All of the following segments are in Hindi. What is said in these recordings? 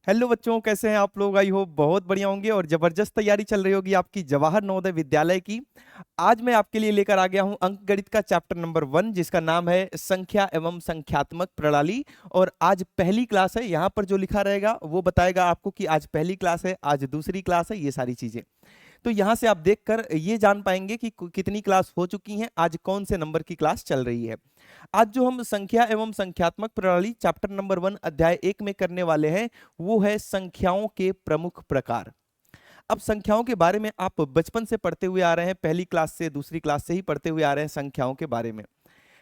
हेलो बच्चों, कैसे हैं आप लोग? आई होप बहुत बढ़िया होंगे और जबरदस्त तैयारी चल रही होगी आपकी जवाहर नवोदय विद्यालय की। आज मैं आपके लिए लेकर आ गया हूं अंक गणित का चैप्टर नंबर 1, जिसका नाम है संख्या एवं संख्यात्मक प्रणाली। और आज पहली क्लास है। यहाँ पर जो लिखा रहेगा वो बताएगा आपको कि आज पहली क्लास है, आज दूसरी क्लास है, ये सारी चीजें। तो यहाँ से आप देखकर ये जान पाएंगे कि कितनी क्लास हो चुकी हैं, आज कौन से नंबर की क्लास चल रही है। आज जो हम संख्या एवं संख्यात्मक प्रणाली चैप्टर नंबर 1 अध्याय 1 में करने वाले हैं वो है संख्याओं के प्रमुख प्रकार। अब संख्याओं के बारे में आप बचपन से पढ़ते हुए आ रहे हैं, पहली क्लास से दूसरी क्लास से ही पढ़ते हुए आ रहे हैं संख्याओं के बारे में,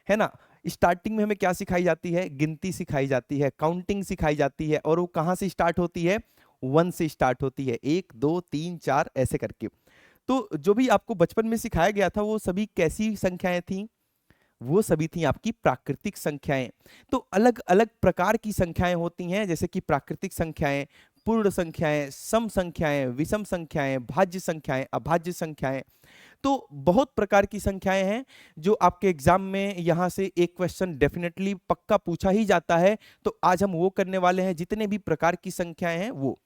है ना। स्टार्टिंग में हमें क्या सिखाई जाती है? गिनती सिखाई जाती है, काउंटिंग सिखाई जाती है। और वो कहाँ से स्टार्ट होती है? 1 से स्टार्ट होती है, 1 2 3 4 ऐसे करके। तो जो भी आपको बचपन में सिखाया गया था वो सभी कैसी संख्याएं थी? वो सभी थी आपकी प्राकृतिक संख्याएं। तो अलग अलग प्रकार की संख्याएं होती हैं, जैसे कि प्राकृतिक संख्याएं, पूर्ण संख्याएं, सम संख्याएं, विषम संख्याएं, भाज्य संख्याएं, अभाज्य संख्याएं। तो बहुत प्रकार की संख्याएं हैं जो आपके एग्जाम में यहाँ से एक क्वेश्चन डेफिनेटली पक्का पूछा ही जाता है। तो आज हम वो करने वाले हैं, जितने भी प्रकार की संख्याएं हैं वो।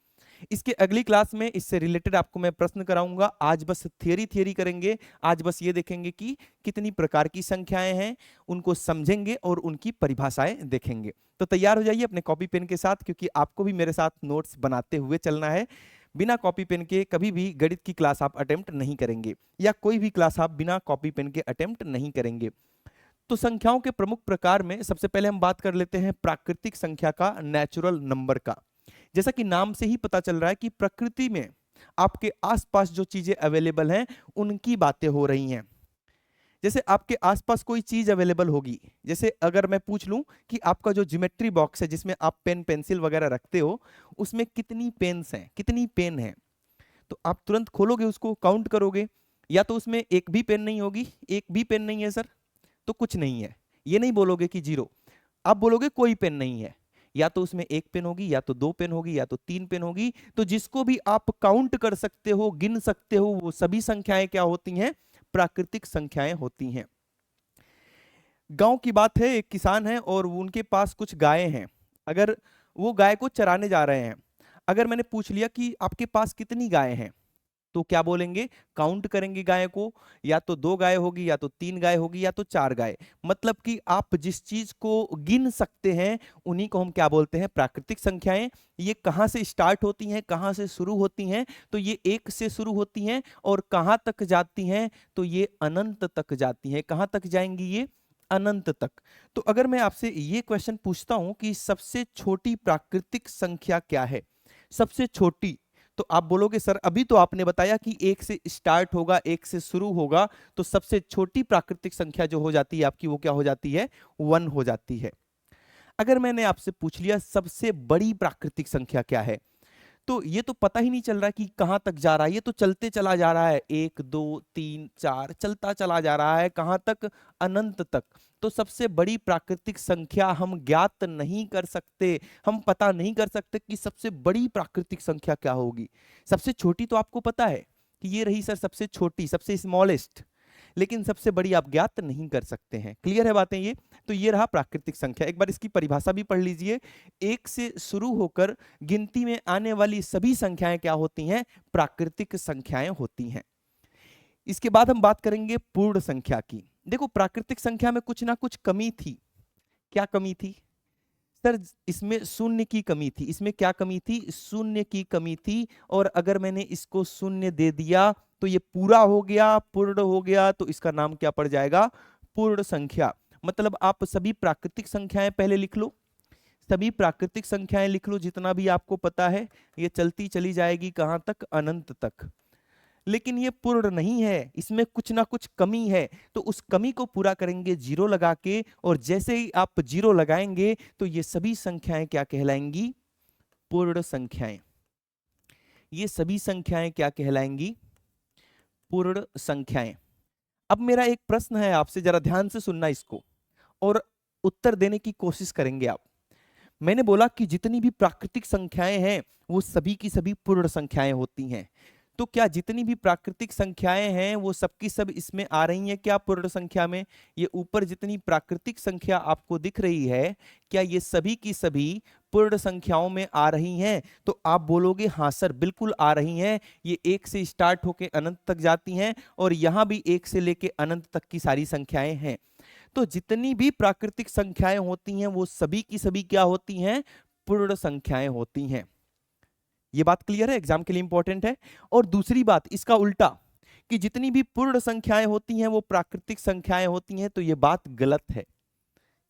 इसके अगली क्लास में इससे रिलेटेड आपको मैं प्रश्न कराऊंगा। आज बस थियरी थियरी करेंगे। आज बस ये देखेंगे कि कितनी प्रकार की संख्याएं हैं, उनको समझेंगे और उनकी परिभाषाएं देखेंगे। तो तैयार हो जाइए अपने कॉपी पेन के साथ, क्योंकि आपको भी मेरे साथ नोट्स बनाते हुए चलना है। बिना कॉपी पेन के कभी भी गणित की क्लास आप अटेम्प्ट नहीं करेंगे, या कोई भी क्लास आप बिना कॉपी पेन के अटेम्प्ट नहीं करेंगे। तो संख्याओं के प्रमुख प्रकार में सबसे पहले हम बात कर लेते हैं प्राकृतिक संख्या का, नेचुरल नंबर का। जैसा कि नाम से ही पता चल रहा है कि प्रकृति में आपके आसपास जो चीजें अवेलेबल हैं उनकी बातें हो रही हैं। जैसे आपके आसपास कोई चीज अवेलेबल होगी, जैसे अगर मैं पूछ लूं कि आपका जो ज्योमेट्री बॉक्स है जिसमें आप पेन पेंसिल वगैरह रखते हो, उसमें कितनी पेन्स हैं, कितनी पेन है, तो आप तुरंत खोलोगे, उसको काउंट करोगे। या तो उसमें एक भी पेन नहीं होगी, एक भी पेन नहीं है सर, तो कुछ नहीं है, ये नहीं बोलोगे कि जीरो। आप बोलोगे कोई पेन नहीं है, या तो उसमें एक पेन होगी, या तो दो पेन होगी, या तो तीन पेन होगी। तो जिसको भी आप काउंट कर सकते हो, गिन सकते हो, वो सभी संख्याएं क्या होती हैं? प्राकृतिक संख्याएं होती हैं। गांव की बात है, एक किसान है और उनके पास कुछ गायें हैं। अगर वो गाय को चराने जा रहे हैं, अगर मैंने पूछ लिया कि आपके पास कितनी गायें हैं, तो क्या बोलेंगे? काउंट करेंगे गाय को, या तो दो गाय होगी, या तो तीन गाय होगी, या तो चार गाय। मतलब कि आप जिस चीज को गिन सकते हैं उन्हीं को हम क्या बोलते हैं? प्राकृतिक संख्याएं। ये कहाँ से स्टार्ट होती हैं, कहाँ से शुरू होती हैं? तो ये एक से शुरू होती हैं, और कहाँ तक जाती हैं? तो ये अनंत तक जाती हैं। कहाँ तक जाएंगी ये? अनंत तक। तो अगर मैं आपसे ये क्वेश्चन पूछता हूं कि सबसे छोटी प्राकृतिक संख्या क्या है, सबसे छोटी, तो आप बोलोगे सर अभी तो आपने बताया कि एक से स्टार्ट होगा, एक से शुरू होगा, तो सबसे छोटी प्राकृतिक संख्या जो हो जाती है आपकी, वो क्या हो जाती है? 1 हो जाती है। अगर मैंने आपसे पूछ लिया सबसे बड़ी प्राकृतिक संख्या क्या है, तो ये तो पता ही नहीं चल रहा कि कहां तक जा रहा है, ये तो चलते चला जा रहा है, 1 2 3 4 चलता चला जा रहा है, कहां तक? अनंत तक। तो सबसे बड़ी प्राकृतिक संख्या हम ज्ञात नहीं कर सकते, हम पता नहीं कर सकते कि सबसे बड़ी प्राकृतिक संख्या क्या होगी। सबसे छोटी तो आपको पता है कि ये रही सर सबसे छोटी, सबसे स्मॉलेस्ट, लेकिन सबसे बड़ी आप ज्ञात नहीं कर सकते हैं। क्लियर है बातें ये? तो ये रहा प्राकृतिक संख्या। एक बार इसकी परिभाषा भी पढ़ लीजिए। एक से शुरू होकर गिनती में आने वाली सभी संख्याएं क्या होती हैं? प्राकृतिक संख्याएं होती हैं। इसके बाद हम बात करेंगे पूर्ण संख्या की। देखो, प्राकृतिक संख्या में कुछ ना कुछ कमी थी। क्या कमी थी सर? इसमें शून्य की कमी थी। इसमें क्या कमी थी? शून्य की कमी थी। और अगर मैंने इसको शून्य दे दिया तो ये पूरा हो गया, पूर्ण हो गया, तो इसका नाम क्या पड़ जाएगा? पूर्ण संख्या। मतलब आप सभी प्राकृतिक संख्याएं पहले लिख लो, सभी प्राकृतिक संख्याएं लिख लो जितना भी आपको पता है। ये चलती चली जाएगी कहां तक? अनंत तक। लेकिन ये पूर्ण नहीं है, इसमें कुछ ना कुछ कमी है। तो उस कमी को पूरा करेंगे जीरो लगा के, और जैसे ही आप जीरो लगाएंगे तो ये सभी संख्याएं क्या कहलाएंगी? पूर्ण संख्याएं। ये सभी संख्याएं क्या कहलाएंगी? पूर्ण संख्याएं। अब मेरा एक प्रश्न है आपसे, जरा ध्यान से सुनना इसको और उत्तर देने की कोशिश करेंगे आप। मैंने बोला कि जितनी भी प्राकृतिक संख्याएं हैं वो सभी की सभी पूर्ण संख्याएं होती हैं। तो क्या जितनी भी प्राकृतिक संख्याएं हैं वो सबकी सब इसमें आ रही हैं क्या? पूर्ण संख्या में? ये ऊपर जितनी प्राकृतिक संख्या आपको दिख रही है, क्या ये सभी की सभी पूर्ण संख्याओं में आ रही हैं? तो आप बोलोगे हाँ सर बिल्कुल आ रही हैं। ये एक से स्टार्ट होके अनंत तक जाती हैं और यहां भी एक से लेके अनंत तक की सारी संख्याएं हैं। तो जितनी भी प्राकृतिक संख्याएं होती हैं वो सभी की सभी क्या होती हैं? पूर्ण संख्याएं होती हैं। ये बात क्लियर है, एग्जाम के लिए इंपॉर्टेंट है। और दूसरी बात इसका उल्टा, कि जितनी भी पूर्ण संख्याएं होती हैं वो प्राकृतिक संख्याएं होती हैं, तो ये बात गलत है।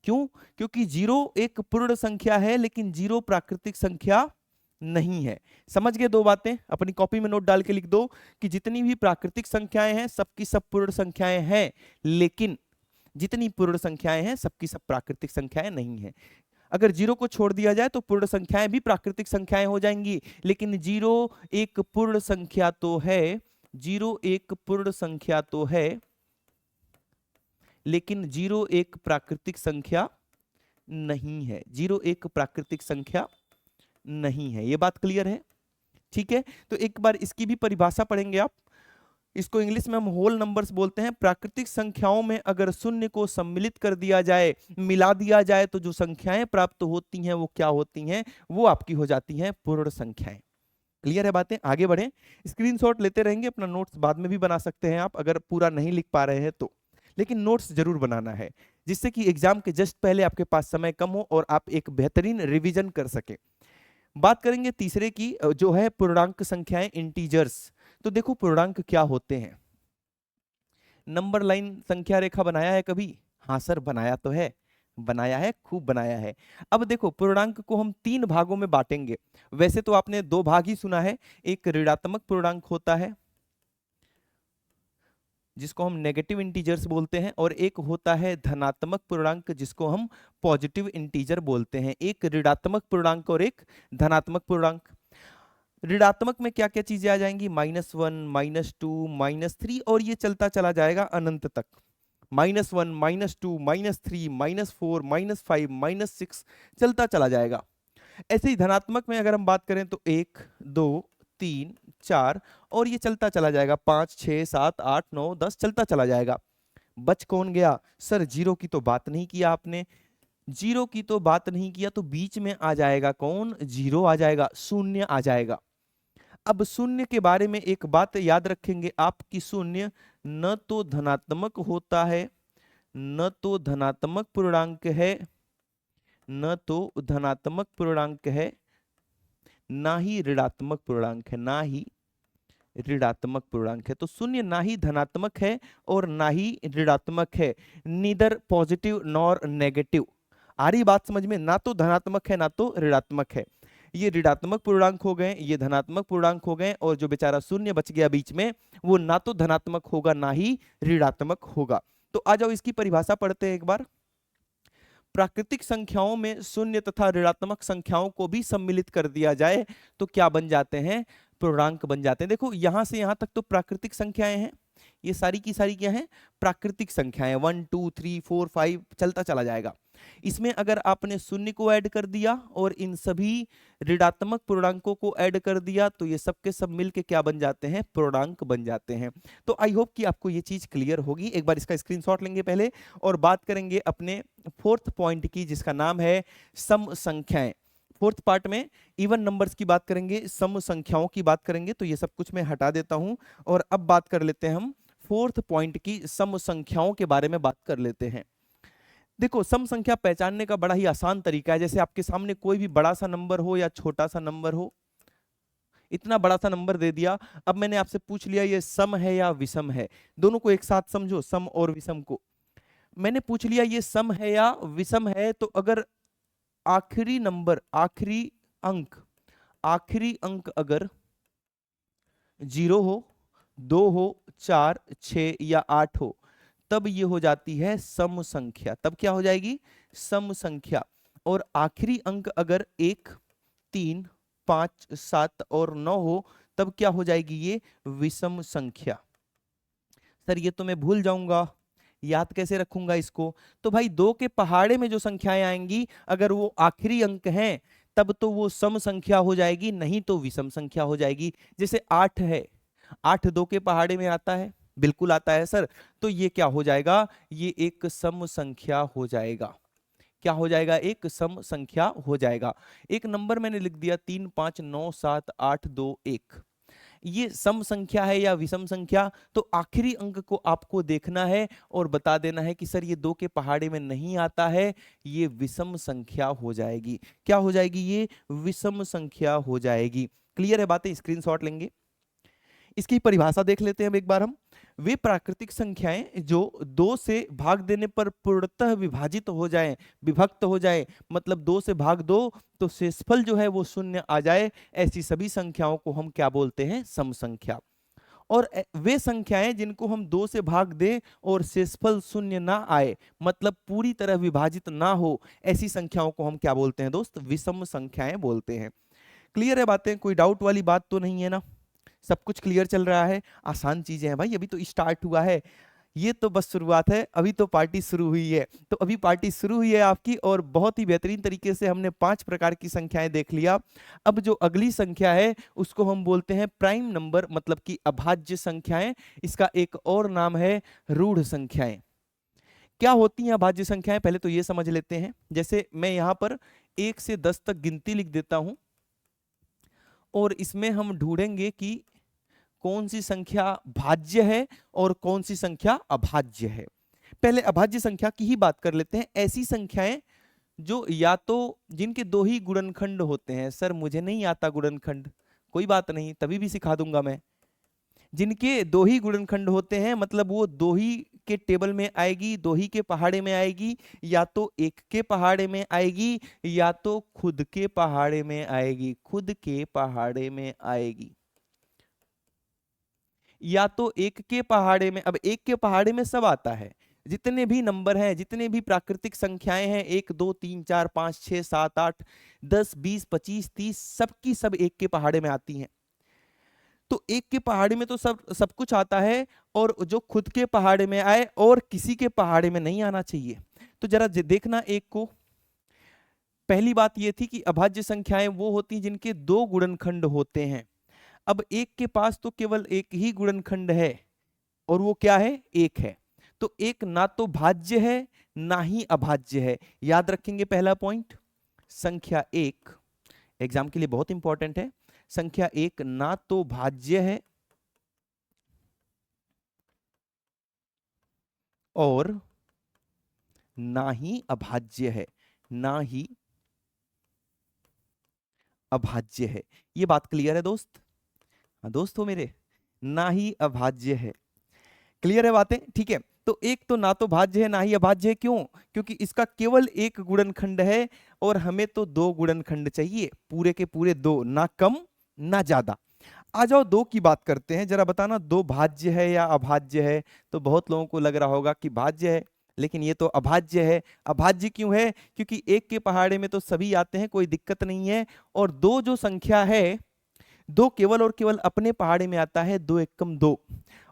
क्यों? क्योंकि जीरो एक पूर्ण संख्या है लेकिन जीरो प्राकृतिक संख्या नहीं है। समझ गए दो बातें? अपनी कॉपी में नोट डाल के लिख दो कि जितनी भी प्राकृतिक संख्याएं हैं सबकी सब पूर्ण संख्याएं हैं, लेकिन जितनी पूर्ण संख्याएं हैं सबकी सब प्राकृतिक संख्याएं नहीं है। अगर जीरो को छोड़ दिया जाए तो पूर्ण संख्याएं भी प्राकृतिक संख्याएं हो जाएंगी, लेकिन जीरो एक पूर्ण संख्या तो है, जीरो एक पूर्ण संख्या तो है, लेकिन जीरो एक प्राकृतिक संख्या नहीं है। जीरो एक प्राकृतिक संख्या नहीं है। ये बात क्लियर है? ठीक है, तो एक बार इसकी भी परिभाषा पढ़ेंगे आप। इसको इंग्लिश में हम होल नंबर्स बोलते हैं। प्राकृतिक संख्याओं में अगर शून्य को सम्मिलित कर दिया जाए, मिला दिया जाए, तो जो संख्याएं प्राप्त होती हैं वो क्या होती हैं? वो आपकी हो जाती हैं पूर्ण संख्याएं। क्लियर है बातें? आगे बढ़ें। स्क्रीनशॉट लेते रहेंगे, अपना नोट्स बाद में भी बना सकते हैं आप अगर पूरा नहीं लिख पा रहे हैं तो, लेकिन नोट्स जरूर बनाना है जिससे कि एग्जाम के जस्ट पहले आपके पास समय कम हो और आप एक बेहतरीन रिवीजन कर सके। बात करेंगे तीसरे की, जो है पूर्णांक संख्याएं, इंटीजर्स। तो देखो पूर्णांक क्या होते हैं। नंबर लाइन संख्या रेखा बनाया है कभी? हाँ सर बनाया तो है, बनाया है, खूब बनाया है। अब देखो पूर्णांक को हम तीन भागों में बांटेंगे। वैसे तो आपने दो भाग ही सुना है, एक ऋणात्मक पूर्णांक होता है जिसको हम नेगेटिव इंटीजर्स बोलते हैं, और एक होता है धनात्मक पूर्णांक जिसको हम पॉजिटिव इंटीजर बोलते हैं। एक ऋणात्मक पूर्णांक और एक धनात्मक पूर्णांक। ऋणात्मक में क्या क्या चीजें आ जाएंगी? -1, -2, -3, और ये चलता चला जाएगा अनंत तक। -1, -2, -3, -4, -5, -6 चलता चला जाएगा। ऐसे ही धनात्मक में अगर हम बात करें तो 1, 2, 3, 4 और ये चलता चला जाएगा, 5, 6, 7, 8, 9, 10 चलता चला जाएगा। बच कौन गया? सर जीरो की तो बात नहीं किया आपने। जीरो की तो बात नहीं किया तो बीच में आ जाएगा कौन? जीरो आ जाएगा, शून्य आ जाएगा। अब शून्य के बारे में एक बात याद रखेंगे आप कि शून्य न तो धनात्मक होता है, न तो धनात्मक पूर्णांक है, न तो धनात्मक पूर्णांक है, ना ही ऋणात्मक पूर्णांक है, ना ही ऋणात्मक पूर्णांक है। तो शून्य ना ही धनात्मक है और ना ही ऋणात्मक है, नीदर पॉजिटिव नॉर नेगेटिव। आ रही बात समझ में? ना तो धनात्मक है ना तो ऋणात्मक है। ये ऋणात्मक पूर्णांक हो गए, ये धनात्मक पूर्णांक हो गए, और जो बेचारा शून्य बच गया बीच में वो ना तो धनात्मक होगा ना ही ऋणात्मक होगा। तो आ जाओ इसकी परिभाषा पढ़ते हैं एक बार। प्राकृतिक संख्याओं में शून्य तथा ऋणात्मक संख्याओं को भी सम्मिलित कर दिया जाए तो क्या बन जाते हैं? पूर्णांक बन जाते हैं। देखो यहां से यहां तक तो प्राकृतिक संख्याएं हैं, ये सारी की सारी क्या है? प्राकृतिक संख्याएं। 1, 2, 3, 4, 5 चलता चला जाएगा। इसमें अगर आपने शून्य को ऐड कर दिया और इन सभी ऋणात्मक पूर्णांकों को ऐड कर दिया तो ये सब के सब मिलके क्या बन जाते हैं? पूर्णांक बन जाते हैं। तो आई होप कि आपको ये चीज क्लियर होगी। एक बार इसका स्क्रीनशॉट लेंगे पहले और बात करेंगे अपने फोर्थ पॉइंट की जिसका नाम है सम संख्याएं। फोर्थ पार्ट में इवन नंबर्स की बात करेंगे, सम संख्याओं की बात करेंगे, तो ये सब कुछ मैं हटा देता हूं और अब बात कर लेते हैं हम फोर्थ पॉइंट की, सम संख्याओं के बारे में बात कर लेते हैं। देखो सम संख्या पहचानने का बड़ा ही आसान तरीका है। जैसे आपके सामने कोई भी बड़ा सा नंबर हो या छोटा सा नंबर हो, इतना बड़ा सा नंबर दे दिया, अब मैंने आपसे पूछ लिया ये सम है या विषम है। दोनों को एक साथ समझो, सम और विषम को। मैंने पूछ लिया ये सम है या विषम है, तो अगर आखिरी नंबर, आखिरी अंक अगर 0 हो, 2 हो, 4, 6 या 8 हो, तब ये हो जाती है सम संख्या। तब क्या हो जाएगी? सम संख्या। और आखिरी अंक अगर 1, 3, 5, 7 और 9 हो, तब क्या हो जाएगी? ये विषम संख्या। सर ये तो मैं भूल जाऊंगा, याद कैसे रखूंगा इसको? तो भाई 2 के पहाड़े में जो संख्याएं आएंगी अगर वो आखिरी अंक हैं तब तो वो सम संख्या हो जाएगी, नहीं तो विषम संख्या हो जाएगी। जैसे 8 है, 8 2 के पहाड़े में आता है, बिल्कुल आता है सर, तो ये क्या हो जाएगा? ये एक सम संख्या हो जाएगा। क्या हो जाएगा, एक सम संख्या हो जाएगा। एक नंबर मैंने लिख दिया 3 5 9 7 8 2 1, ये सम संख्या है या विषम संख्या, तो आखिरी अंक को आपको देखना है और बता देना है कि सर ये 2 के पहाड़े में नहीं आता है, ये विषम संख्या हो जाएगी। क्या हो जाएगी, ये विषम संख्या हो जाएगी। क्लियर है बातें, स्क्रीनशॉट लेंगे। इसकी परिभाषा देख लेते हैं एक बार हम। वे प्राकृतिक संख्याएं जो 2 से भाग देने पर पूर्णतः विभाजित हो जाएं, विभक्त हो जाए, मतलब 2 से भाग दो तो शेषफल जो है वो शून्य आ जाए, ऐसी सभी संख्याओं को हम क्या बोलते हैं, सम संख्या। और वे संख्याएं जिनको हम 2 से भाग दें और शेषफल शून्य ना आए, मतलब पूरी तरह विभाजित ना हो, ऐसी संख्याओं को हम क्या बोलते हैं दोस्त, विषम संख्याएं बोलते हैं। क्लियर है बातें, कोई डाउट वाली बात तो नहीं है ना, सब कुछ क्लियर चल रहा है, आसान चीजें हैं भाई, अभी तो स्टार्ट हुआ है, ये तो बस शुरुआत है, अभी तो पार्टी शुरू हुई है। तो अभी पार्टी शुरू हुई है आपकी, और बहुत ही बेहतरीन तरीके से हमने 5 प्रकार की संख्याएं देख लिया। अब जो अगली संख्या है उसको हम बोलते हैं प्राइम नंबर, मतलब कि अभाज्य संख्याएं। इसका एक और नाम है रूढ़ संख्याएं। क्या होती हैं अभाज्य संख्याएं, पहले तो ये समझ लेते हैं। जैसे मैं यहां पर 1 से 10 तक गिनती लिख देता हूं, और इसमें हम ढूंढेंगे कि कौन सी संख्या भाज्य है और कौन सी संख्या अभाज्य है। पहले अभाज्य संख्या की ही बात कर लेते हैं। ऐसी संख्याएं जो या तो जिनके 2 ही गुणनखंड होते हैं, सर मुझे नहीं आता गुणनखंड, कोई बात नहीं, तभी भी सिखा दूंगा मैं। जिनके 2 ही गुणनखंड होते हैं, मतलब वो 2 ही के टेबल में आएगी, 2 ही के पहाड़े में आएगी, या तो 1 के पहाड़े में आएगी, या तो खुद के पहाड़े में आएगी, खुद के पहाड़े में आएगी, या तो 1 के पहाड़े में। अब 1 के पहाड़े में सब आता है, जितने भी नंबर हैं, जितने भी प्राकृतिक संख्याएं हैं, 1 2 3 4 5 6 7 8 10 20 25 30, सबकी सब 1 के पहाड़े में आती हैं। तो 1 के पहाड़े में तो सब कुछ आता है, और जो खुद के पहाड़े में आए और किसी के पहाड़े में नहीं आना चाहिए। तो जरा देखना एक को। पहली बात ये थी कि अभाज्य संख्याएं वो होती हैं जिनके 2 गुणनखंड होते हैं। अब 1 के पास तो केवल एक ही गुणनखंड है, और वो क्या है, 1 है। तो 1 ना तो भाज्य है ना ही अभाज्य है। याद रखेंगे पहला पॉइंट, संख्या 1 एग्जाम के लिए बहुत इंपॉर्टेंट है। संख्या 1 ना तो भाज्य है और ना ही अभाज्य है, ना ही अभाज्य है। ये बात क्लियर है दोस्त? हाँ दोस्त हो मेरे, ना ही अभाज्य है। क्लियर है बातें? ठीक है। तो 1 तो ना तो भाज्य है ना ही अभाज्य है, क्यों? क्योंकि इसका केवल 1 गुणनखंड है, और हमें तो 2 गुणनखंड चाहिए, पूरे के पूरे 2, ना कम ना ज्यादा। आ जाओ 2 की बात करते हैं, जरा बताना 2 भाज्य है या अभाज्य है? तो बहुत लोगों को लग रहा होगा कि भाज्य है, लेकिन ये तो अभाज्य है। अभाज्य क्यों है? क्योंकि 1 के पहाड़े में तो सभी आते हैं, कोई दिक्कत नहीं है, और 2 जो संख्या है, 2 केवल और केवल अपने पहाड़े में आता है, 2 एकम 2,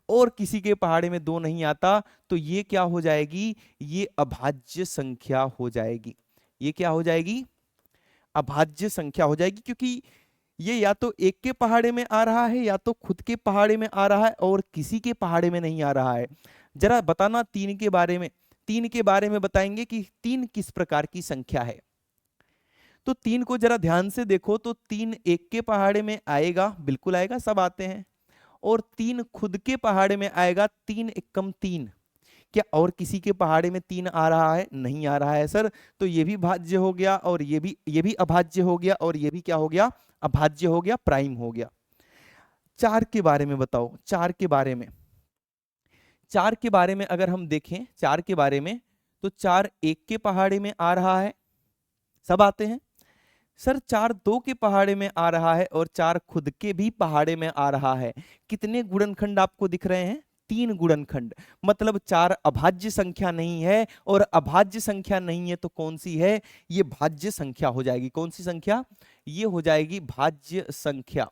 और किसी के पहाड़े में 2 नहीं आता। तो ये क्या हो जाएगी, ये अभाज्य संख्या हो जाएगी। ये क्या हो जाएगी, अभाज्य संख्या हो जाएगी, क्योंकि ये या तो 1 के पहाड़े में आ रहा है, या तो खुद के पहाड़े में आ रहा है, और किसी के पहाड़े में नहीं आ रहा है। जरा बताना 3 के बारे में। 3 के बारे में बताएंगे कि 3 किस प्रकार की संख्या है। तो 3 को जरा ध्यान से देखो, तो 3 1 के पहाड़े में आएगा, बिल्कुल आएगा, सब आते हैं, और 3 खुद के पहाड़े में आएगा, 3 एकम 3। क्या और किसी के पहाड़े में 3 आ रहा है? नहीं आ रहा है सर। तो ये भी भाज्य हो गया, और ये भी अभाज्य हो गया, और ये भी क्या हो गया, अभाज्य हो गया, प्राइम हो गया। 4 के बारे में बताओ। 4 के बारे में, 4 के बारे में अगर हम देखें, 4 के बारे में, तो 4 1 के पहाड़े में आ रहा है, सब आते हैं। सर 4 2 के पहाड़े में आ रहा है, और 4 खुद के भी पहाड़े में आ रहा है। कितने गुणनखंड आपको दिख रहे हैं? 3 गुणनखंड। मतलब 4 अभाज्य संख्या नहीं है, और अभाज्य संख्या नहीं है तो कौन सी है? ये भाज्य संख्या हो जाएगी। कौन सी संख्या? ये हो जाएगी भाज्य संख्या।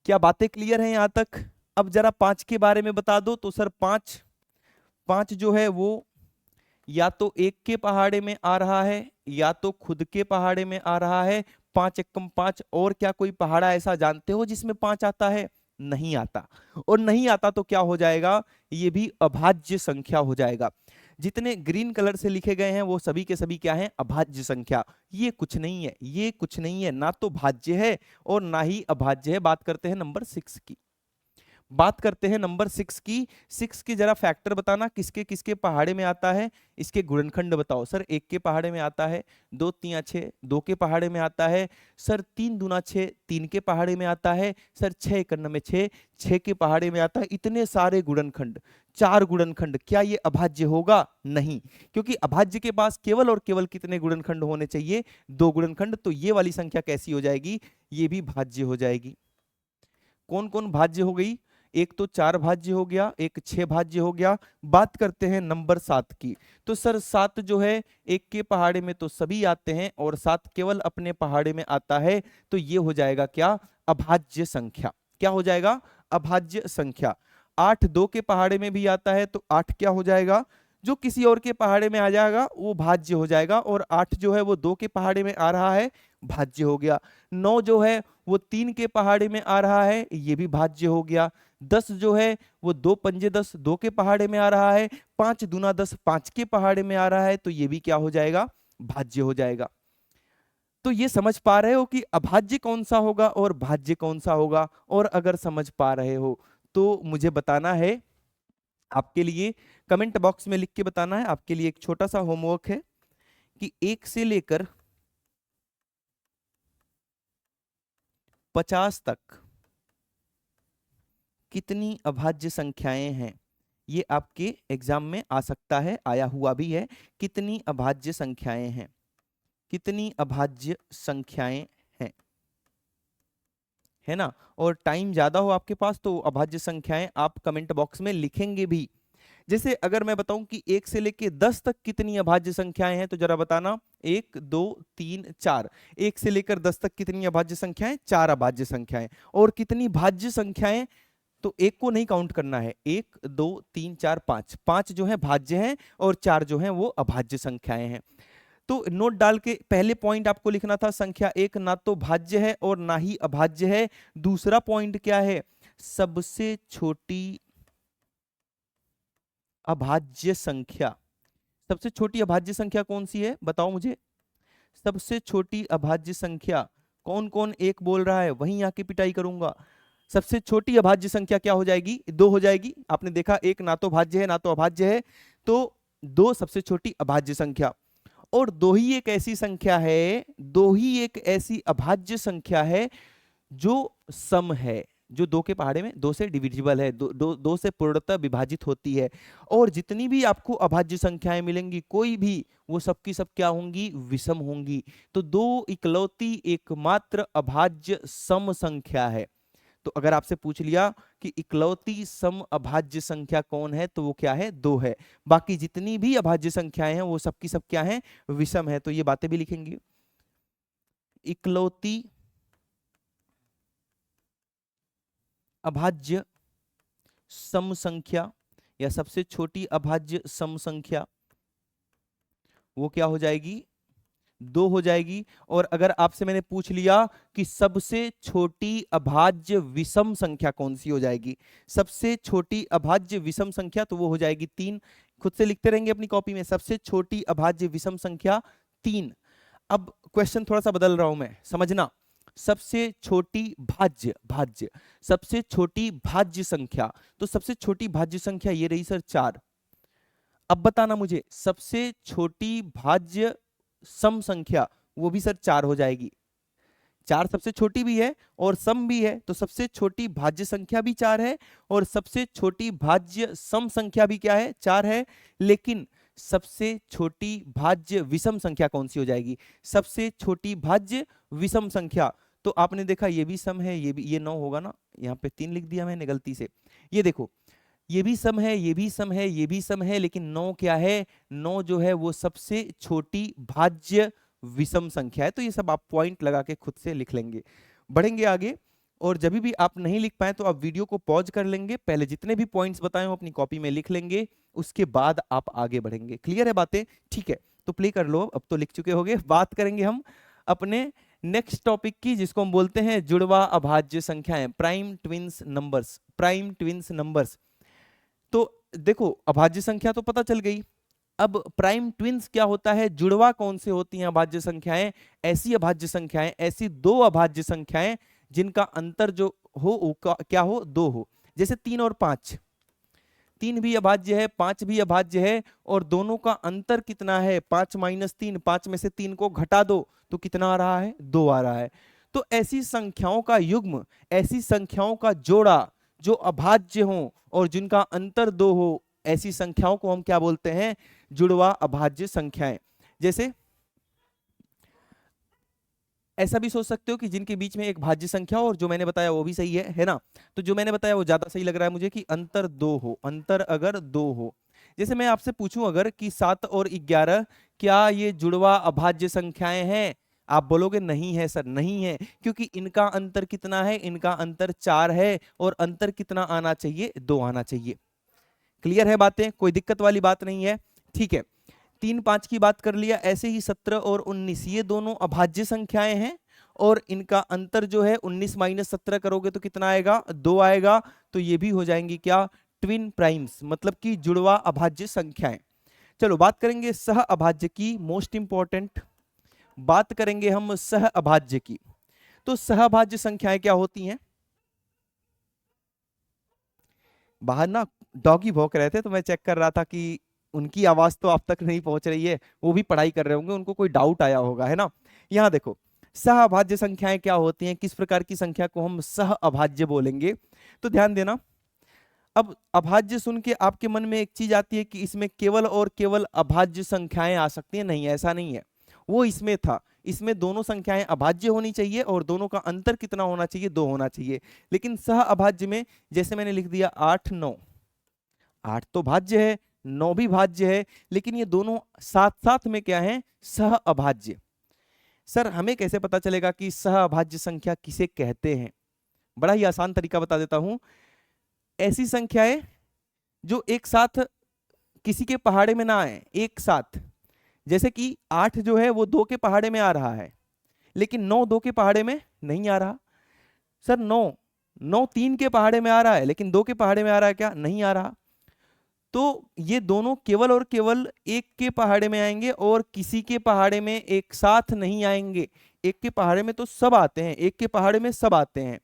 क्या बातें क्लियर हैं यहां तक? अब जरा 5 के बारे में बता दो। तो सर 5 जो है वो या तो 1 के पहाड़े में आ रहा है, या तो खुद के पहाड़े में आ रहा है। 5 एकम 5, और क्या कोई पहाड़ा ऐसा जानते हो जिसमें 5 आता है? नहीं आता। और नहीं आता तो क्या हो जाएगा? ये भी अभाज्य संख्या हो जाएगा। जितने ग्रीन कलर से लिखे गए हैं वो सभी के सभी क्या हैं, अभाज्य संख्या। ये कुछ नहीं है, ये कुछ नहीं है, ना तो भाज्य है और ना ही अभाज्य है। बात करते हैं नंबर 6 की, बात करते हैं नंबर 6 की। 6 की जरा फैक्टर बताना, किसके किसके पहाड़े में आता है, इसके गुणनखंड बताओ। सर 1 के पहाड़े में आता है, 2 3 6, 2 के पहाड़े में आता है, सर 3 दूना 6, 3 के पहाड़े में आता है, सर 6 एकन में 6, 6 के पहाड़े में आता है। इतने सारे गुणनखंड, 4 गुणनखंड, क्या ये अभाज्य होगा? नहीं, क्योंकि अभाज्य के पास केवल और केवल कितने गुणनखंड होने चाहिए, 2 गुणनखंड। तो ये वाली संख्या कैसी हो जाएगी, ये भी भाज्य हो जाएगी। कौन कौन भाज्य हो गई, एक तो 4 भाज्य हो गया, एक 6 भाज्य हो गया। बात करते हैं नंबर 7 की। तो सर 7 जो है 1 के पहाड़े में तो सभी आते हैं और 7 केवल अपने पहाड़े में आता है, तो ये हो जाएगा क्या, अभाज्य संख्या। क्या हो जाएगा, अभाज्य संख्या। 8 2 के पहाड़े में भी आता है, तो 8 क्या हो जाएगा, जो किसी और के पहाड़े में आ जाएगा वो भाज्य हो जाएगा। और 8 जो है वो 2 के पहाड़े में आ रहा है, भाज्य हो गया। 9 जो है वो 3 के पहाड़े में आ रहा है, ये भी भाज्य हो गया। 10 जो है वो 2 पंजे 10, 2 के पहाड़े में आ रहा है। 5 दूना 10, 5 के पहाड़े में आ रहा है, तो ये भी क्या हो जाएगा, भाज्य हो जाएगा। तो ये समझ पा रहे हो कि अभाज्य कौन सा होगा और भाज्य कौन सा होगा। और अगर समझ पा रहे हो तो मुझे बताना है, आपके लिए कमेंट बॉक्स में लिख के बताना है। आपके लिए एक छोटा सा होमवर्क है कि 1 से लेकर 50 तक कितनी अभाज्य संख्याएं हैं, ये आपके एग्जाम में आ सकता है, आया हुआ भी है। कितनी अभाज्य संख्याएं हैं, कितनी अभाज्य संख्याएं हैं, है ना। और टाइम ज्यादा हो आपके पास तो अभाज्य संख्याएं आप कमेंट बॉक्स में लिखेंगे भी। जैसे अगर मैं बताऊं कि 1 से लेके 10 तक कितनी अभाज्य संख्याएं हैं, तो जरा बताना। 1 2 3 4, 1 से लेकर 10 तक कितनी अभाज्य संख्याएं, 4 अभाज्य संख्याएं। और कितनी भाज्य संख्याएं, तो 1 को नहीं काउंट करना है, 1 2 3 4 5, 5 जो है भाज्य हैं और 4 जो है वो अभाज्य संख्याएं हैं। तो नोट डाल के पहले पॉइंट आपको लिखना था, संख्या 1 ना तो भाज्य है और ना ही अभाज्य है। दूसरा पॉइंट क्या है, सबसे छोटी अभाज्य संख्या। सबसे छोटी अभाज्य संख्या कौन सी है, बताओ मुझे। सबसे छोटी अभाज्य संख्या, कौन कौन एक बोल रहा है, वहीं आके पिटाई करूंगा। सबसे छोटी अभाज्य संख्या क्या हो जाएगी, 2 हो जाएगी। आपने देखा 1 ना तो भाज्य है ना तो अभाज्य है, तो 2 सबसे छोटी अभाज्य संख्या। और 2 ही एक ऐसी संख्या है, 2 ही एक ऐसी अभाज्य संख्या है जो सम है, जो 2 के पहाड़े में 2 से डिविजिबल है, 2 से पूर्णतः विभाजित होती है। और जितनी भी आपको अभाज्य संख्याएं मिलेंगी कोई भी, वो सबकी सब क्या होंगी, विषम होंगी। तो 2 इकलौती एकमात्र अभाज्य सम संख्या है। तो अगर आपसे पूछ लिया कि इकलौती सम अभाज्य संख्या कौन है, तो वो क्या है, 2 है। बाकी जितनी भी अभाज्य संख्याएं हैं वो सबकी सब क्या है, विषम है। तो ये बातें भी लिखेंगे। इकलौती अभाज्य सम संख्या या सबसे छोटी अभाज्य सम संख्या वो क्या हो जाएगी, 2 हो जाएगी। और अगर आपसे मैंने पूछ लिया कि सबसे छोटी अभाज्य विषम संख्या कौन सी हो जाएगी, सबसे छोटी अभाज्य विषम संख्या, तो वो हो जाएगी 3। खुद से लिखते रहेंगे अपनी कॉपी में, सबसे छोटी अभाज्य विषम संख्या 3। अब क्वेश्चन थोड़ा सा बदल रहा हूं मैं, समझना। सबसे छोटी भाज्य, भाज्य सबसे छोटी भाज्य संख्या, तो सबसे छोटी भाज्य संख्या ये रही सर 4। अब बताना मुझे सबसे छोटी भाज्य सम संख्या, वो भी सर 4 हो जाएगी। 4 सबसे छोटी भी है और सम भी है, तो सबसे छोटी भाज्य संख्या भी 4 है और सबसे छोटी भाज्य सम संख्या भी क्या है, 4 है। लेकिन सबसे छोटी भाज्य विषम संख्या कौन सी हो जाएगी, सबसे छोटी भाज्य विषम संख्या। तो आपने देखा ये भी सम है, ये भी, ये 9 होगा ना, यहाँ पे 3 लिख दिया मैंने गलती से। ये देखो ये भी सम है, ये भी सम है, ये भी सम है, लेकिन 9 क्या है, 9 जो है वो सबसे छोटी भाज्य विषम संख्या है। तो ये सब आप पॉइंट लगा के खुद से लिख लेंगे। बढ़ेंगे आगे, और जब भी आप नहीं लिख पाए तो आप वीडियो को पॉज कर लेंगे, पहले जितने भी पॉइंट्स बताए हो अपनी कॉपी में लिख लेंगे, उसके बाद आप आगे बढ़ेंगे। क्लियर है बातें, ठीक है। तो प्ले कर लो, अब तो लिख चुके होगे। बात करेंगे हम अपने नेक्स्ट टॉपिक की, जिसको हम बोलते हैं जुड़वा अभाज्य संख्याएं, prime twins numbers, prime twins numbers. तो देखो अभाज्य संख्या तो पता चल गई। अब प्राइम ट्विंस क्या होता है, जुड़वा कौन से होती हैं अभाज्य संख्याएं, ऐसी अभाज्य संख्याएं, ऐसी दो अभाज्य संख्याएं जिनका अंतर जो हो वो क्या हो, 2 हो। जैसे 3 और 5, 3 भी अभाज्य है, 5 भी अभाज्य है, और दोनों का अंतर कितना है, 5 माइनस 3, 5 में से 3 को घटा दो तो कितना आ रहा है, 2 आ रहा है। तो ऐसी संख्याओं का युग्म, ऐसी संख्याओं का जोड़ा जो अभाज्य हो और जिनका अंतर 2 हो, ऐसी संख्याओं को हम क्या बोलते हैं, जुड़वा अभाज्य संख्याएं। जैसे ऐसा भी सोच सकते हो कि जिनके बीच में एक भाज्य संख्या हो, और जो मैंने बताया वो भी सही है ना। तो जो मैंने बताया वो ज्यादा सही लग रहा है मुझे, कि अंतर 2 हो, अंतर अगर 2 हो। जैसे मैं आपसे पूछूं अगर कि 7 और 11 क्या ये जुड़वा अभाज्य संख्याएं हैं, आप बोलोगे नहीं है सर, नहीं है, क्योंकि इनका अंतर कितना है, इनका अंतर 4 है, और अंतर कितना आना चाहिए, 2 आना चाहिए। क्लियर है बातें, कोई दिक्कत वाली बात नहीं है, ठीक है। 3 5 की बात कर लिया, ऐसे ही 17 और 19 ये दोनों अभाज्य संख्याएं हैं, और इनका अंतर जो है 19 माइनस 17 करोगे तो कितना आएगा, 2 आएगा। तो ये भी हो जाएंगी क्या, ट्विन प्राइम्स, मतलब कि जुड़वा अभाज्य संख्याएं। चलो बात करेंगे सह अभाज्य की, मोस्ट इंपॉर्टेंट बात करेंगे हम सह अभाज्य की। तो सह अभाज्य संख्याएं क्या होती हैं, बाहर ना डॉगी भौंक रहे थे तो मैं चेक कर रहा था कि उनकी आवाज तो आप तक नहीं पहुंच रही है, वो भी पढ़ाई कर रहे होंगे, उनको कोई डाउट आया होगा, है ना। यहाँ देखो सह अभाज्य संख्याएं क्या होती हैं, किस प्रकार की संख्या को हम सह अभाज्य बोलेंगे, तो ध्यान देना। अब अभाज्य सुन के आपके मन में एक चीज आती है कि इसमें केवल और केवल अभाज्य संख्याएं आ सकती हैं, नहीं ऐसा नहीं है, वो इसमें था, इसमें दोनों संख्याएं अभाज्य होनी चाहिए और दोनों का अंतर कितना होना चाहिए, 2 होना चाहिए। लेकिन सह अभाज्य में जैसे मैंने लिख दिया 8 9, 8 तो भाज्य है, 9 भी भाज्य है, लेकिन ये दोनों साथ साथ में क्या है, सह अभाज्य। सर हमें कैसे पता चलेगा कि सह अभाज्य संख्या किसे कहते हैं, बड़ा ही आसान तरीका बता देता हूं। ऐसी संख्याएं जो एक साथ किसी के पहाड़े में ना आए, एक साथ, जैसे कि 8 जो है वो 2 के पहाड़े में आ रहा है, लेकिन 9 2 के पहाड़े में नहीं आ रहा। सर 9 9 3 के पहाड़े में आ रहा है, लेकिन 2 के पहाड़े में आ रहा है क्या, नहीं आ रहा। तो ये दोनों केवल और केवल एक के पहाड़े में आएंगे और किसी के पहाड़े में एक साथ नहीं आएंगे। एक के पहाड़े में तो सब आते हैं, एक के पहाड़े में सब आते हैं।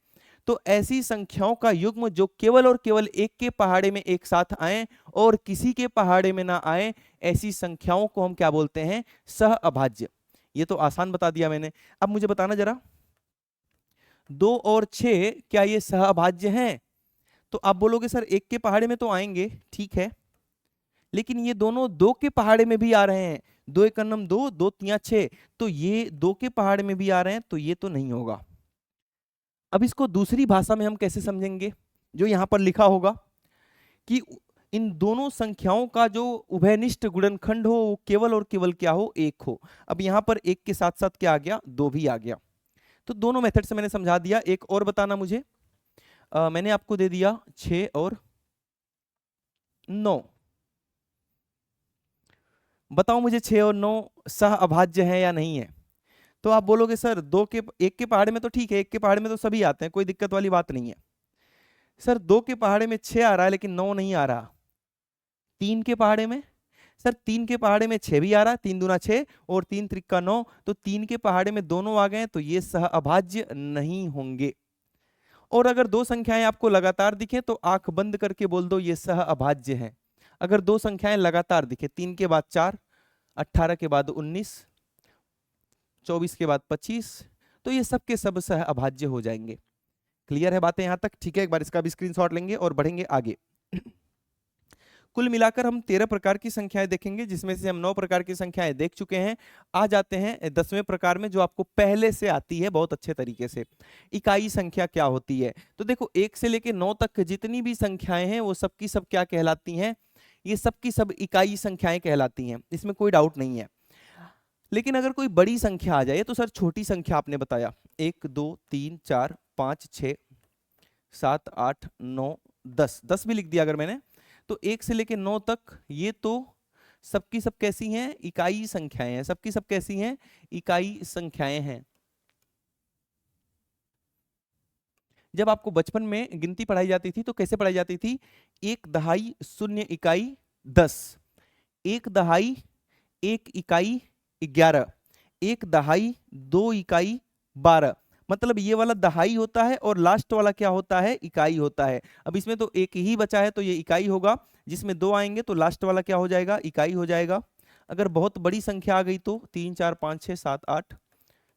तो ऐसी संख्याओं का युग्म जो केवल और केवल एक के पहाड़े में एक साथ आए और किसी के पहाड़े में ना आए, ऐसी संख्याओं को हम क्या बोलते हैं, सह अभाज्य। ये तो आसान बता दिया मैंने। अब मुझे बताना जरा, 2 और 6 क्या ये सह अभाज्य हैं, तो आप बोलोगे सर एक के पहाड़े में तो आएंगे, ठीक है, लेकिन ये दोनों 2 के पहाड़े में भी आ रहे हैं, 2 एक नम 2, 2 तिया 6, तो ये 2 के पहाड़े में भी आ रहे हैं, तो ये तो नहीं होगा। अब इसको दूसरी भाषा में हम कैसे समझेंगे, जो यहां पर लिखा होगा कि इन दोनों संख्याओं का जो उभयनिष्ठ गुणनखंड हो वो केवल और केवल क्या हो, 1 हो। अब यहां पर 1 के साथ साथ क्या आ गया, 2 भी आ गया। तो दोनों मेथड से मैंने समझा दिया। एक और बताना मुझे, मैंने आपको दे दिया 6 और 9, बताओ मुझे 6 और 9 सह अभाज्य है या नहीं है। तो आप बोलोगे सर 2 के 1 के पहाड़े में तो ठीक है, 1 के पहाड़े में तो सभी आते हैं, कोई दिक्कत वाली बात नहीं है। सर 2 के पहाड़े में 6 आ रहा है लेकिन 9 नहीं आ रहा। 3 के पहाड़े में, सर 3 के पहाड़े में 6 भी आ रहा है, 3 दूना 6 और 3 त्रिका 9, तो 3 के पहाड़े में दोनों आ गए, तो ये सह अभाज्य नहीं होंगे। और अगर दो संख्याएं आपको लगातार दिखे तो आंख बंद करके बोल दो ये सह अभाज्य है। अगर दो संख्याएं लगातार दिखे, 3 के बाद 4, 18 के बाद 19, 24 के बाद 25, तो ये सब के सब सह अभाज्य हो जाएंगे। क्लियर है बातें यहां तक, ठीक है। एक बार इसका भी स्क्रीनशॉट लेंगे और बढ़ेंगे आगे। कुल मिलाकर हम 13 प्रकार की संख्याएं देखेंगे, जिसमें से हम 9 प्रकार की संख्याएं देख चुके हैं। आ जाते हैं 10वें प्रकार में, जो आपको पहले से आती है बहुत अच्छे तरीके से। इकाई संख्या क्या होती है, तो देखो 1 से लेकर 9 तक जितनी भी संख्याएं हैं वो सबकी सब क्या कहलाती हैं, ये सबकी सब इकाई संख्याएं कहलाती हैं, इसमें कोई डाउट नहीं है। लेकिन अगर कोई बड़ी संख्या आ जाए, तो सर छोटी संख्या आपने बताया 1 2 3 4 5 6 7 8 9 10, 10 भी लिख दिया अगर मैंने, तो 1 से लेकर 9 तक ये तो सबकी सब कैसी हैं, इकाई संख्याएं हैं, सबकी सब कैसी हैं, इकाई संख्याएं हैं। जब आपको बचपन में गिनती पढ़ाई जाती थी तो कैसे पढ़ाई जाती थी, 1 दहाई 0 इकाई 10, एक दहाई, एक इकाई 11, एक दहाई, दो इकाई 12। मतलब ये वाला दहाई होता है और लास्ट वाला क्या होता है, इकाई होता है। अब इसमें तो एक ही बचा है तो ये इकाई होगा, जिसमें दो आएंगे तो लास्ट वाला क्या हो जाएगा, इकाई हो जाएगा। अगर बहुत बड़ी संख्या आ गई तो 3 4 5 6 7 8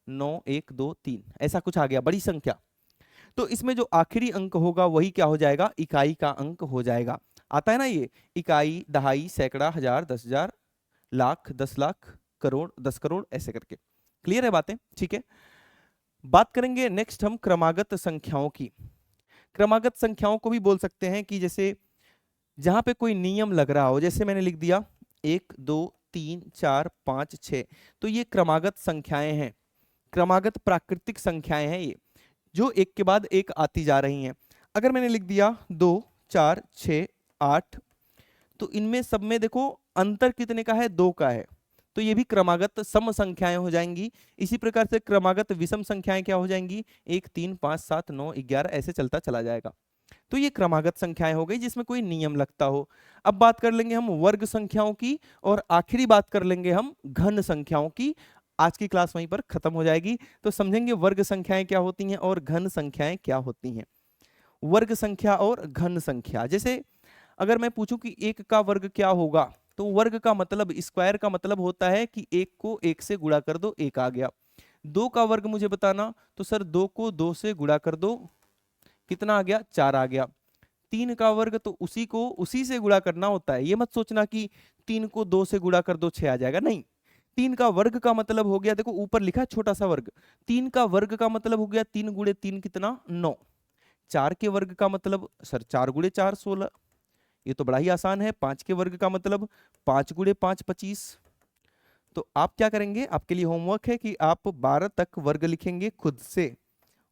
9 1 2 3 ऐसा कुछ आ गया, बड़ी संख्या, तो इसमें जो आखिरी अंक होगा वही क्या हो जाएगा, इकाई का अंक हो जाएगा। आता है ना ये, इकाई, दहाई, सैकड़ा, हजार, 10,000, लाख, 10 लाख, करोड़, 10 करोड़, ऐसे करके। क्लियर है बातें, ठीक है। बात करेंगे नेक्स्ट हम क्रमागत संख्याओं की। क्रमागत संख्याओं को भी बोल सकते हैं कि जैसे जहां पे कोई नियम लग रहा हो, जैसे मैंने लिख दिया 1 2 3 4 5 6, तो ये क्रमागत संख्याएं हैं, क्रमागत प्राकृतिक संख्याएं हैं ये, जो एक के बाद एक आती जा रही हैं। अगर मैंने लिख दिया 2 4 6 8, तो इनमें सब में देखो अंतर कितने का है, 2 का है, तो ये भी क्रमागत सम संख्याएं हो जाएंगी। इसी प्रकार से क्रमागत विषम संख्याएं क्या हो जाएंगी, 1 3 5 7 9 11 ऐसे चलता चला जाएगा। तो ये क्रमागत संख्याएं हो गई जिसमें कोई नियम लगता हो। अब बात कर लेंगे हम वर्ग संख्याओं की, और आखिरी बात कर लेंगे हम घन संख्याओं की। आज की क्लास वहीं पर खत्म हो जाएगी, तो समझेंगे वर्ग संख्याएं क्या होती हैं और घन संख्याएं क्या होती हैं। वर्ग संख्या और घन संख्या, जैसे अगर मैं पूछूं कि एक का वर्ग क्या होगा, तो वर्ग का मतलब, स्क्वायर का मतलब होता है कि एक को एक से गुणा कर दो, एक आ गया। दो का वर्ग मुझे बताना, तो सर दो को दो से गुणा कर दो, कितना आ गया, 4 आ गया। तीन का वर्ग तो उसी को उसी से गुणा करना होता है, ये मत सोचना कि 3 को 2 से गुणा कर दो 6 आ जाएगा, नहीं। 3 का वर्ग का मतलब हो गया, देखो ऊपर लिखा है छोटा सा वर्ग, 3 का वर्ग का मतलब हो गया 3 गुणे 3 कितना, 9। 4 के वर्ग का मतलब सर 4 गुणे 4 16, ये तो बड़ा ही आसान है। 5 के वर्ग का मतलब 5 गुणे 5 25। तो आप क्या करेंगे, आपके लिए होमवर्क है कि आप 12 तक वर्ग लिखेंगे खुद से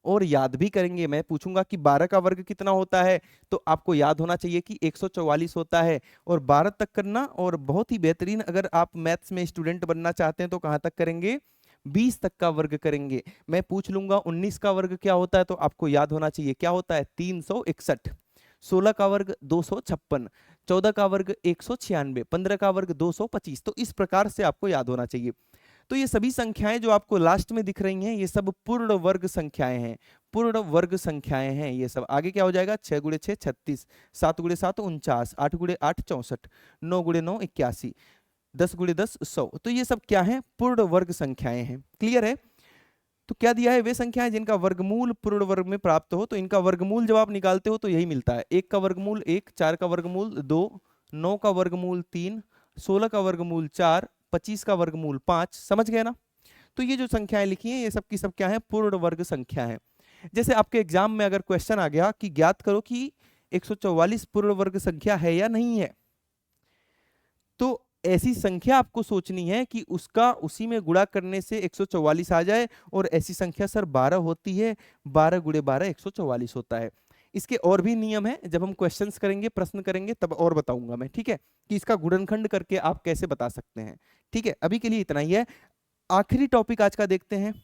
और याद भी करेंगे। मैं पूछूंगा कि 12 का वर्ग कितना होता है, तो आपको याद होना चाहिए कि 144 होता है, और 12 तक करना। और बहुत ही बेहतरीन, अगर आप मैथ्स में स्टूडेंट बनना चाहते हैं तो कहां तक करेंगे, 20 तक का वर्ग करेंगे। मैं पूछ लूंगा 19 का वर्ग क्या होता है, तो आपको याद होना चाहिए क्या होता है, 361। 16 का वर्ग 256, 14 का वर्ग 196, 15 का वर्ग 225। तो इस प्रकार से आपको याद होना चाहिए। तो ये सभी संख्याएं जो आपको लास्ट में दिख रही हैं, ये सब पूर्ण वर्ग संख्याएं हैं, पूर्ण वर्ग संख्याएं हैं ये सब। आगे क्या हो जाएगा, 6 गुणे 6 36, 7 गुणे 7 49, 8 गुणे 8 64, 9 गुणे 9 81, 10 गुणे 10 100। तो ये सब क्या है, पूर्ण वर्ग संख्याएं हैं। क्लियर है। तो क्या दिया है, वे संख्याएं जिनका वर्गमूल पूर्ण वर्ग में प्राप्त हो। तो इनका वर्गमूल जब आप निकालते हो तो यही मिलता है, 1 का वर्गमूल 1, 4 का वर्गमूल 2, 9 का वर्गमूल 3, 16 का वर्गमूल 4, 25 का वर्गमूल 5। समझ गए ना। तो ये जो संख्याएं लिखी हैं ये सब की सब क्या है, पूर्ण वर्ग संख्या है। जैसे आपके एग्जाम में अगर क्वेश्चन आ गया कि ज्ञात करो कि 144 पूर्ण वर्ग संख्या है या नहीं है, तो ऐसी संख्या आपको सोचनी है कि उसका उसी में गुणा करने से 144 आ जाए। और ऐसी संख्या सर 12 होती है, 12 गुणे 12 144 होता है। इसके और भी नियम है, जब हम क्वेश्चंस करेंगे, प्रश्न करेंगे, तब और बताऊंगा मैं, ठीक है, कि इसका गुणनखंड करके आप कैसे बता सकते हैं। ठीक है, अभी के लिए इतना ही है। आखिरी टॉपिक आज का देखते हैं,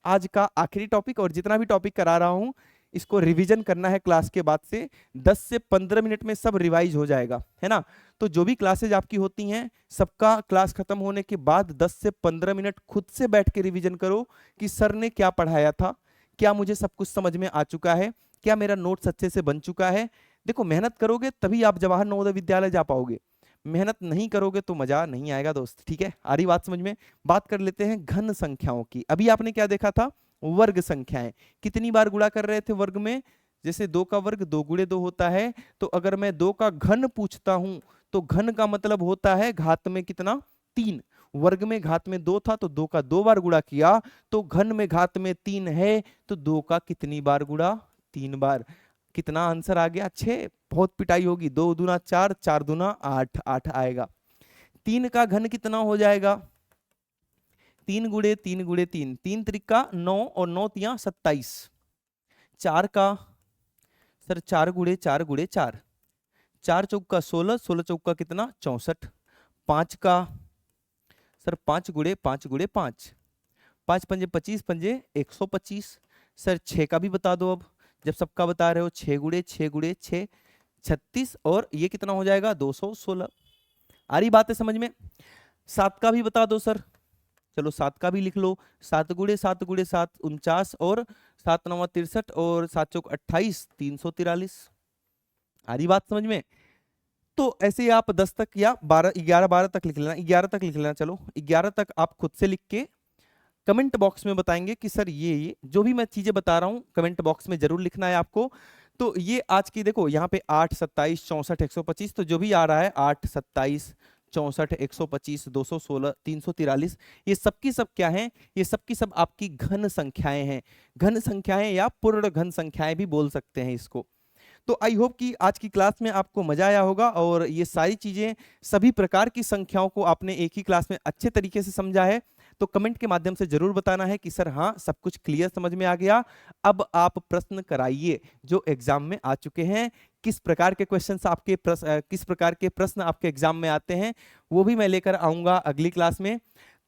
आज का आखिरी टॉपिक। और जितना भी टॉपिक करा रहा हूं इसको रिवीजन करना है क्लास के बाद से, 10 से 15 मिनट में सब रिवाइज हो जाएगा, है ना। तो जो भी क्लासेज आपकी होती हैं, सबका क्लास खत्म होने के बाद 10 से 15 मिनट खुद से बैठ के रिवीजन करो कि सर ने क्या पढ़ाया था, क्या मुझे सब कुछ समझ में आ चुका है, क्या मेरा नोट्स अच्छे से बन चुका है। देखो मेहनत करोगे तभी आप जवाहर नवोदय विद्यालय जा पाओगे, मेहनत नहीं करोगे तो मजा नहीं आएगा दोस्त। ठीक है, आ रही बात समझ में। बात कर लेते हैं घन संख्याओं की। अभी आपने क्या देखा था, वर्ग संख्याएं कितनी बार गुणा कर रहे थे वर्ग में। जैसे 2 का वर्ग 2 गुणे 2 होता है, तो अगर मैं 2 का घन पूछता हूं तो घन का मतलब होता है घात में कितना, 3। वर्ग में घात में 2 था तो 2 का 2 बार गुणा किया, तो घन में घात में 3 है, तो 2 का कितनी बार गुणा, 3 बार। कितना आंसर आ गया, 6। बहुत पिटाई होगी, 2 दूना 4, 4 दूना 8, 8 आएगा। 3 का घन कितना हो जाएगा, 3 गुणे 3 गुणे 3, 3 त्रिका 9 और 9 तिया 27। 4 का सर 4 गुणे 4 गुणे 4, 4 चौका 16, 16 चौका कितना 64। 5 का सर 5 गुणे 5 गुणे 5, 5 पंजे 25, पंजे 125। सर 6 का भी बता दो, अब जब सबका बता रहे हो, 6 गुणे 6 गुणे 6 36, और ये कितना हो जाएगा 216। आ रही बात है समझ में? 7 का भी बता दो सर। चलो 7 का भी लिख लो। 7 × 7 × 7 49 और 7 9 63 और 7 चौक 28 343। आ रही बात समझ में? तो ऐसे ही आप 10 तक या 11 12 तक लिख लेना, 11 तक लिख लेना। चलो 11 तक आप खुद से लिख के कमेंट बॉक्स में बताएंगे कि सर ये जो भी मैं चीजें बता रहा हूं कमेंट बॉक्स में जरूर लिखना है आपको। तो ये आज की देखो यहाँ पे 8 27 64 125, तो जो भी आ रहा है 8 27 64 125 216 343, ये सब की सब क्या है? ये सब की सब आपकी घन संख्याएं हैं। घन संख्याएं या पूर्ण घन संख्याएं भी बोल सकते हैं इसको। तो आई होप कि आज की क्लास में आपको मजा आया होगा और ये सारी चीजें, सभी प्रकार की संख्याओं को आपने एक ही क्लास में अच्छे तरीके से समझा है। तो कमेंट के माध्यम से जरूर बताना है कि सर हाँ सब कुछ क्लियर समझ में आ गया। अब आप प्रश्न कराइए जो एग्जाम में आ चुके हैं। किस प्रकार के क्वेश्चंस आपके किस प्रकार के प्रश्न आपके एग्जाम में आते हैं वो भी मैं लेकर आऊंगा अगली क्लास में।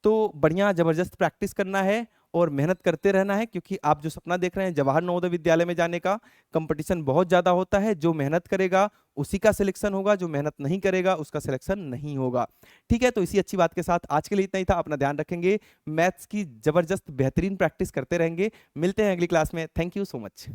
तो बढ़िया जबरदस्त प्रैक्टिस करना है और मेहनत करते रहना है, क्योंकि आप जो सपना देख रहे हैं जवाहर नवोदय विद्यालय में जाने का, कंपटीशन बहुत ज्यादा होता है। जो मेहनत करेगा उसी का सिलेक्शन होगा, जो मेहनत नहीं करेगा उसका सिलेक्शन नहीं होगा। ठीक है, तो इसी अच्छी बात के साथ आज के लिए इतना ही था। अपना ध्यान रखेंगे, मैथ्स की जबरदस्त बेहतरीन प्रैक्टिस करते रहेंगे। मिलते हैं अगली क्लास में। Thank you so much.